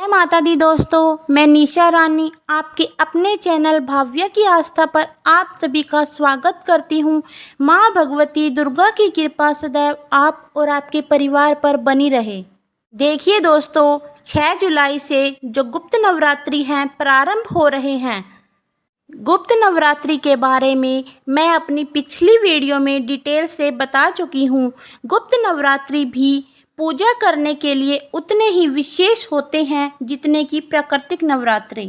जय माता दी दोस्तों, मैं निशा रानी आपके अपने चैनल भाव्या की आस्था पर आप सभी का स्वागत करती हूँ। माँ भगवती दुर्गा की कृपा सदैव आप और आपके परिवार पर बनी रहे। देखिए दोस्तों, 6 जुलाई से जो गुप्त नवरात्रि हैं प्रारंभ हो रहे हैं। गुप्त नवरात्रि के बारे में मैं अपनी पिछली वीडियो में डिटेल से बता चुकी हूँ। गुप्त नवरात्रि भी पूजा करने के लिए उतने ही विशेष होते हैं जितने कि प्राकृतिक नवरात्रि।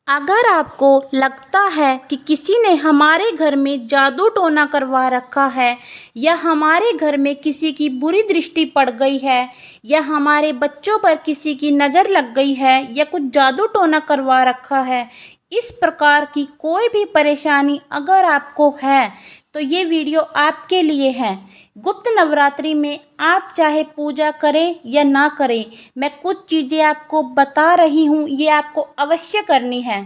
अगर आपको लगता है कि किसी ने हमारे घर में जादू टोना करवा रखा है, या हमारे घर में किसी की बुरी दृष्टि पड़ गई है, या हमारे बच्चों पर किसी की नज़र लग गई है, या कुछ जादू टोना करवा रखा है, इस प्रकार की कोई भी परेशानी अगर आपको है तो ये वीडियो आपके लिए है। गुप्त नवरात्रि में आप चाहे पूजा करें या ना करें, मैं कुछ चीज़ें आपको बता रही हूँ, ये आपको अवश्य करनी है।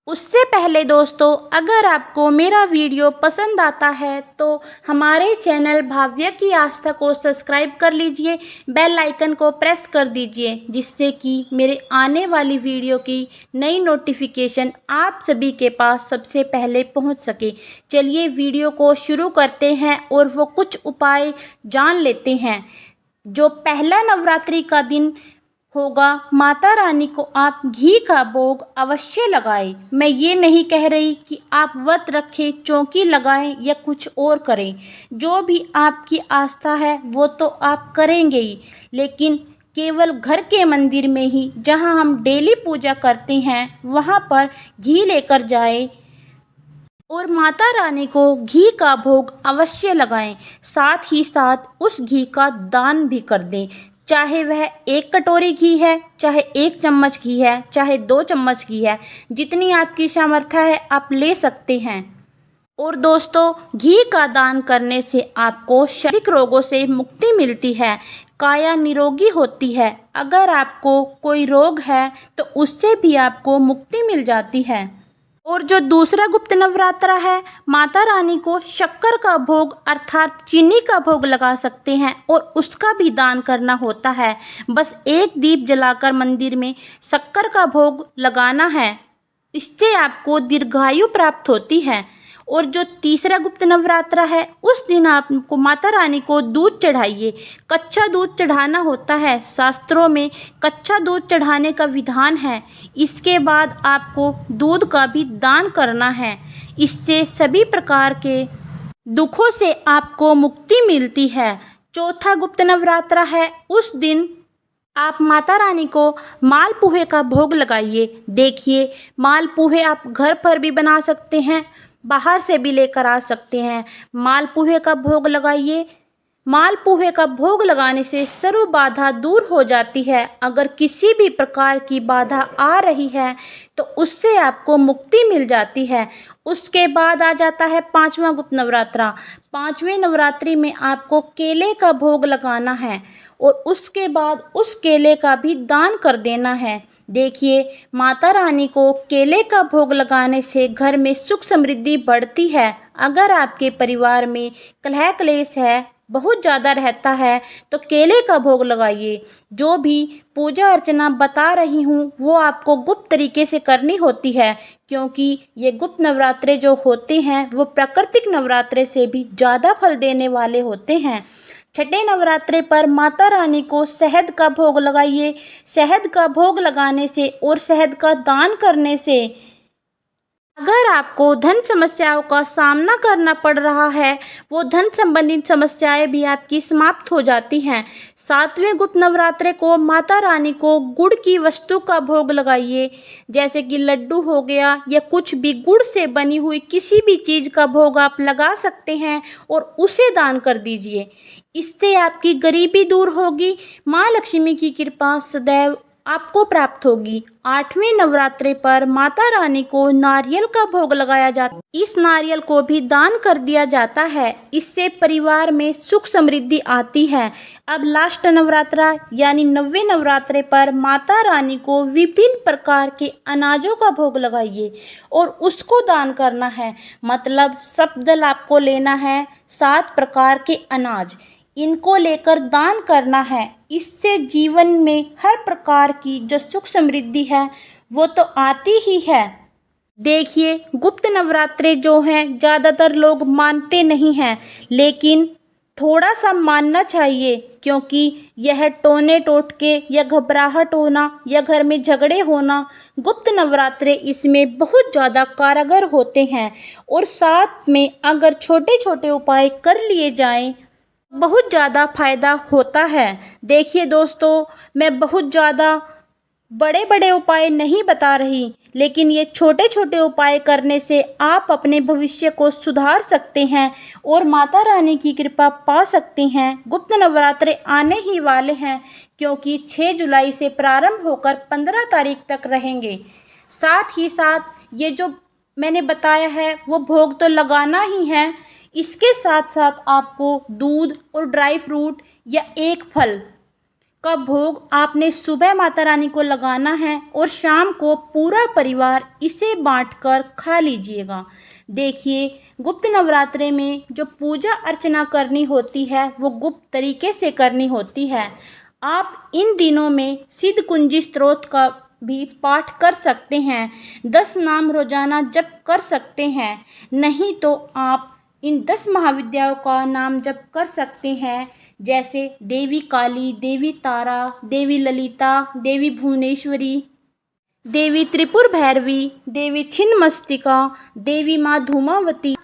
उससे पहले दोस्तों, अगर आपको मेरा वीडियो पसंद आता है तो हमारे चैनल भाव्या की आस्था को सब्सक्राइब कर लीजिए, बेल आइकन को प्रेस कर दीजिए, जिससे कि मेरे आने वाली वीडियो की नई नोटिफिकेशन आप सभी के पास सबसे पहले पहुंच सके। चलिए वीडियो को शुरू करते हैं और वो कुछ उपाय जान लेते हैं। जो पहला नवरात्रि का दिन होगा, माता रानी को आप घी का भोग अवश्य लगाएं। मैं ये नहीं कह रही कि आप व्रत रखें, चौकी लगाएं या कुछ और करें। जो भी आपकी आस्था है वो तो आप करेंगे ही, लेकिन केवल घर के मंदिर में ही, जहां हम डेली पूजा करते हैं, वहां पर घी लेकर जाएं और माता रानी को घी का भोग अवश्य लगाएं। साथ ही साथ उस घी का दान भी कर दें। चाहे वह 1 कटोरी घी है, चाहे 1 चम्मच घी है, चाहे 2 चम्मच घी है, जितनी आपकी सामर्थ्य है आप ले सकते हैं। और दोस्तों, घी का दान करने से आपको शारीरिक रोगों से मुक्ति मिलती है, काया निरोगी होती है। अगर आपको कोई रोग है तो उससे भी आपको मुक्ति मिल जाती है। और जो दूसरा गुप्त नवरात्रा है, माता रानी को शक्कर का भोग अर्थात चीनी का भोग लगा सकते हैं और उसका भी दान करना होता है। बस 1 दीप जलाकर मंदिर में शक्कर का भोग लगाना है, इससे आपको दीर्घायु प्राप्त होती है। और जो तीसरा गुप्त नवरात्रा है, उस दिन आपको माता रानी को दूध चढ़ाइए। कच्चा दूध चढ़ाना होता है, शास्त्रों में कच्चा दूध चढ़ाने का विधान है। इसके बाद आपको दूध का भी दान करना है, इससे सभी प्रकार के दुखों से आपको मुक्ति मिलती है। चौथा गुप्त नवरात्रा है, उस दिन आप माता रानी को मालपुए का भोग लगाइए। देखिए, मालपुए आप घर पर भी बना सकते हैं, बाहर से भी लेकर आ सकते हैं। मालपुए का भोग लगाइए। मालपुए का भोग लगाने से सर्व बाधा दूर हो जाती है। अगर किसी भी प्रकार की बाधा आ रही है तो उससे आपको मुक्ति मिल जाती है। उसके बाद आ जाता है 5वां गुप्त नवरात्रा। 5वें नवरात्रि में आपको केले का भोग लगाना है और उसके बाद उस केले का भी दान कर देना है। देखिए, माता रानी को केले का भोग लगाने से घर में सुख समृद्धि बढ़ती है। अगर आपके परिवार में कलह क्लेश है, बहुत ज़्यादा रहता है, तो केले का भोग लगाइए। जो भी पूजा अर्चना बता रही हूँ वो आपको गुप्त तरीके से करनी होती है, क्योंकि ये गुप्त नवरात्रे जो होते हैं वो प्राकृतिक नवरात्रे से भी ज़्यादा फल देने वाले होते हैं। छठे नवरात्रे पर माता रानी को शहद का भोग लगाइए। शहद का भोग लगाने से और शहद का दान करने से अगर आपको धन समस्याओं का सामना करना पड़ रहा है, वो धन संबंधित समस्याएं भी आपकी समाप्त हो जाती हैं। 7वें गुप्त नवरात्रे को माता रानी को गुड़ की वस्तु का भोग लगाइए, जैसे कि लड्डू हो गया या कुछ भी गुड़ से बनी हुई किसी भी चीज़ का भोग आप लगा सकते हैं और उसे दान कर दीजिए। इससे आपकी गरीबी दूर होगी, माँ लक्ष्मी की कृपा सदैव आपको प्राप्त होगी। 8वें नवरात्रे पर माता रानी को नारियल का भोग लगाया जाता है। इस नारियल को भी दान कर दिया जाता है, इससे परिवार में सुख समृद्धि आती है। अब लास्ट नवरात्रा यानी 9वें नवरात्रे पर माता रानी को विभिन्न प्रकार के अनाजों का भोग लगाइए और उसको दान करना है। मतलब सप्तदल आपको लेना है, 7 प्रकार के अनाज, इनको लेकर दान करना है। इससे जीवन में हर प्रकार की जो सुख समृद्धि है वो तो आती ही है। देखिए, गुप्त नवरात्रे जो हैं ज़्यादातर लोग मानते नहीं हैं, लेकिन थोड़ा सा मानना चाहिए, क्योंकि यह टोने टोटके या घबराहट होना या घर में झगड़े होना, गुप्त नवरात्रे इसमें बहुत ज़्यादा कारगर होते हैं। और साथ में अगर छोटे छोटे उपाय कर लिए जाएं, बहुत ज़्यादा फायदा होता है। देखिए दोस्तों, मैं बहुत ज़्यादा बड़े बड़े उपाय नहीं बता रही, लेकिन ये छोटे छोटे उपाय करने से आप अपने भविष्य को सुधार सकते हैं और माता रानी की कृपा पा सकते हैं। गुप्त नवरात्रे आने ही वाले हैं, क्योंकि 6 जुलाई से प्रारंभ होकर 15 तारीख तक रहेंगे। साथ ही साथ ये जो मैंने बताया है वो भोग तो लगाना ही है, इसके साथ साथ आपको दूध और ड्राई फ्रूट या एक फल का भोग आपने सुबह माता रानी को लगाना है और शाम को पूरा परिवार इसे बांटकर खा लीजिएगा। देखिए, गुप्त नवरात्रे में जो पूजा अर्चना करनी होती है वो गुप्त तरीके से करनी होती है। आप इन दिनों में सिद्ध कुंजी स्तोत्र का भी पाठ कर सकते हैं, 10 नाम रोजाना जप कर सकते हैं। नहीं तो आप इन 10 महाविद्याओं का नाम जप कर सकते हैं, जैसे देवी काली, देवी तारा, देवी ललिता, देवी भुवनेश्वरी, देवी त्रिपुर भैरवी, देवी छिन्नमस्तिका, देवी माँ धूमावती,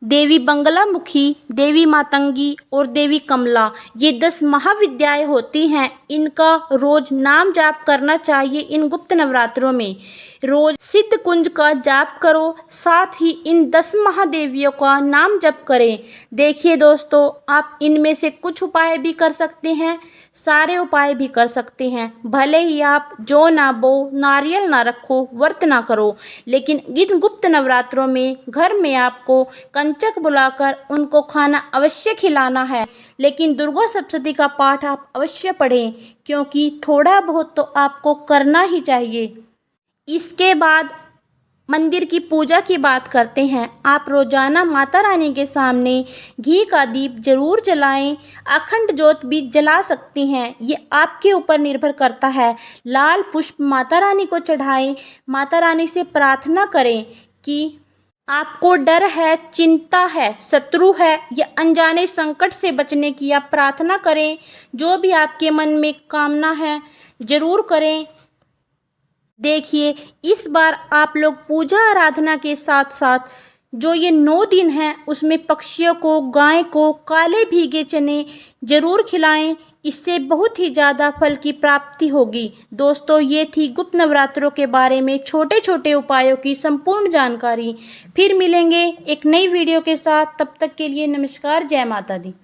देवी बंगलामुखी, देवी मातंगी और देवी कमला। ये 10 महाविद्याएं होती हैं। इनका रोज नाम जाप करना चाहिए। इन गुप्त नवरात्रों में रोज सिद्ध कुंज का जाप करो, साथ ही इन 10 महादेवियों का नाम जप करें। देखिए दोस्तों, आप इनमें से कुछ उपाय भी कर सकते हैं, सारे उपाय भी कर सकते हैं। भले ही आप जौ ना बो, नारियल ना रखो, व्रत ना करो, लेकिन इन गुप्त नवरात्रों में घर में आपको कंचक बुलाकर उनको खाना अवश्य खिलाना है। लेकिन दुर्गा सप्तशती का पाठ आप अवश्य पढ़ें, क्योंकि थोड़ा बहुत तो आपको करना ही चाहिए। इसके बाद मंदिर की पूजा की बात करते हैं। आप रोजाना माता रानी के सामने घी का दीप जरूर जलाएं, अखंड ज्योत भी जला सकती हैं, ये आपके ऊपर निर्भर करता है। लाल पुष्प माता रानी को चढ़ाएं, माता रानी से प्रार्थना करें कि आपको डर है, चिंता है, शत्रु है या अनजाने संकट से बचने की आप प्रार्थना करें। जो भी आपके मन में कामना है जरूर करें। देखिए, इस बार आप लोग पूजा आराधना के साथ साथ जो ये 9 दिन हैं उसमें पक्षियों को, गाय को काले भीगे चने जरूर खिलाएं। इससे बहुत ही ज़्यादा फल की प्राप्ति होगी। दोस्तों, ये थी गुप्त नवरात्रों के बारे में छोटे छोटे उपायों की संपूर्ण जानकारी। फिर मिलेंगे एक नई वीडियो के साथ, तब तक के लिए नमस्कार, जय माता दी।